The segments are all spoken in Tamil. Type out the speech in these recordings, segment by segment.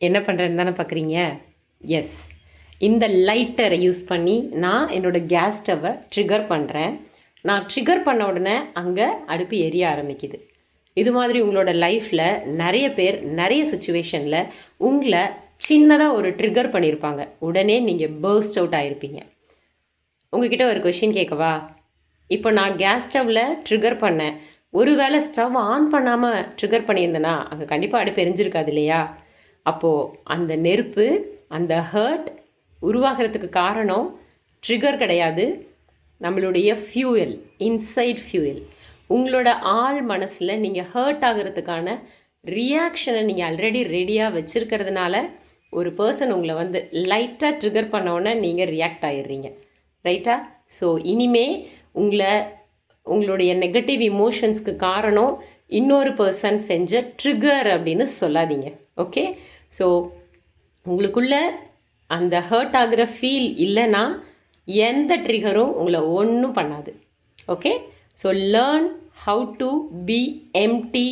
என்ன பண்ணுறேன்னு தானே பார்க்குறீங்க? எஸ், இந்த லைட்டரை யூஸ் பண்ணி நான் என்னோடய கேஸ் ஸ்டவ்வை ட்ரிகர் பண்ணுறேன். நான் ட்ரிகர் பண்ண உடனே அங்கே அடுப்பு எரிய ஆரம்பிக்குது. இது மாதிரி உங்களோட லைஃப்பில் நிறைய பேர் நிறைய சுச்சுவேஷனில் உங்களை சின்னதாக ஒரு ட்ரிகர் பண்ணியிருப்பாங்க. உடனே நீங்கள் பர்ஸ்ட் அவுட் ஆகிருப்பீங்க. உங்ககிட்ட ஒரு கொஷின் கேட்கவா? இப்போ நான் கேஸ் ஸ்டவ்வில் ட்ரிகர் பண்ணேன். ஒருவேளை ஸ்டவ் ஆன் பண்ணாமல் ட்ரிகர் பண்ணியிருந்தேன்னா அங்கே கண்டிப்பாக அடுப்பு எரிஞ்சிருக்காது இல்லையா? அப்போது அந்த நெருப்பு, அந்த ஹர்ட் உருவாகிறதுக்கு காரணம் ட்ரிகர் கிடையாது, நம்மளுடைய ஃபியூயல், இன்சைட் ஃபியூயல். உங்களோட ஆள் மனசில் நீங்கள் ஹர்ட் ஆகிறதுக்கான ரியாக்ஷனை நீங்கள் ஆல்ரெடி ரெடியாக வச்சுருக்கிறதுனால ஒரு பர்சன் உங்களை வந்து லைட்டாக ட்ரிகர் பண்ணோன்னே நீங்கள் ரியாக்ட் ஆகிடுறீங்க. ரைட்டா? ஸோ இனிமே உங்களுடைய நெகட்டிவ் இமோஷன்ஸ்க்கு காரணம் இன்னொரு பர்சன் செஞ்ச ட்ரிகர் அப்படின்னு சொல்லாதீங்க. ஓகே? ஸோ உங்களுக்குள்ள அந்த ஹர்ட் ஆகிற ஃபீல் இல்லைன்னா எந்த ட்ரிகரும் உங்களை ஒன்றும் பண்ணாது. Okay? So learn how to be empty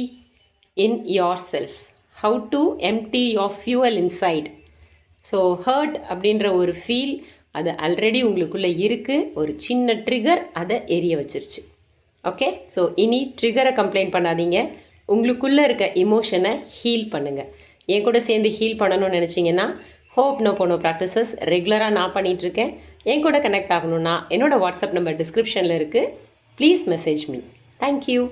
in yourself, how to empty your fuel inside. So hurt அப்படின்ற ஒரு ஃபீல் அது ஆல்ரெடி உங்களுக்குள்ளே இருக்குது. ஒரு சின்ன ட்ரிகர் அதை எரிய வச்சிருச்சு. ஓகே? ஸோ இனி ட்ரிகரை கம்ப்ளைண்ட் பண்ணாதீங்க, உங்களுக்குள்ளே இருக்க இமோஷனை ஹீல் பண்ணுங்கள். என் கூட சேர்ந்து ஹீல் பண்ணணும்னு நினச்சிங்கன்னா ஹோப் நோ போனோ ப்ராக்டிசஸ் ரெகுலராக நான் பண்ணிகிட்ருக்கேன். என் கூட கனெக்ட் ஆகணுன்னா என்னோடய வாட்ஸ்அப் நம்பர் டிஸ்கிரிப்ஷனில் இருக்குது. Please message me. தேங்க்யூ.